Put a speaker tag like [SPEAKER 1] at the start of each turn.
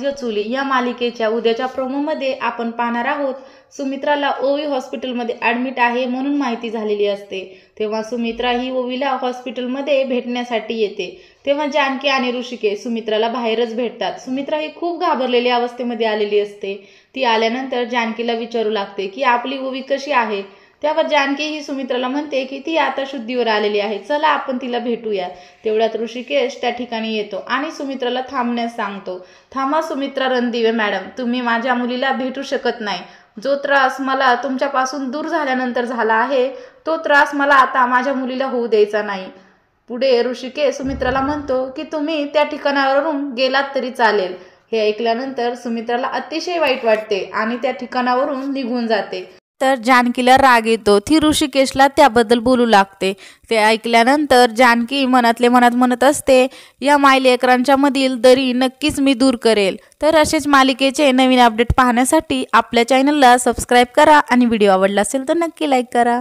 [SPEAKER 1] चुली या मालिकेच्या उद्याच्या प्रोमोमध्ये आपण पाहणार आहोत सुमित्राला ओवी हॉस्पिटलमध्ये ॲडमिट आहे म्हणून माहिती झालेली असते। तेव्हा सुमित्रा ही ओवीला हॉस्पिटलमध्ये भेटण्यासाठी येते। तेव्हा जानकी आणि ऋषिकेश सुमित्राला बाहेरच भेटतात। सुमित्रा ही खूप घाबरलेली अवस्थेमध्ये आलेली असते। ती आल्यानंतर जानकीला विचारू लागते की आपली ओवी कशी आहे। त्यावर जानकी ही सुमित्राला म्हणते की ती आता शुद्धीवर आलेली आहे, चला आपण तिला भेटूया। तेवढ्यात ऋषिकेश त्या ठिकाणी येतो आणि सुमित्राला थांबण्यास सांगतो। थांबा सुमित्रा रणदिवे मॅडम, तुम्ही माझ्या मुलीला भेटू शकत नाही। जो त्रास मला तुमच्यापासून दूर झाल्यानंतर झाला आहे तो त्रास मला आता माझ्या मुलीला होऊ द्यायचा नाही। पुढे ऋषिकेश सुमित्राला म्हणतो की तुम्ही त्या ठिकाणावरून गेलात तरी चालेल। हे ऐकल्यानंतर सुमित्राला अतिशय वाईट वाटते आणि त्या ठिकाणावरून निघून जाते। तर जानकीला राग येतो, ती ऋषिकेशला त्याबद्दल बोलू लागते। ते ऐकल्यानंतर जानकी मनातले मनात म्हणत असते, या मायलेकरांच्या मधील दरी नक्कीच मी दूर करेल। तर असेच मालिकेचे नवीन अपडेट पाहण्यासाठी आपल्या चॅनलला सबस्क्राईब करा आणि व्हिडिओ आवडला असेल तर नक्की लाईक करा।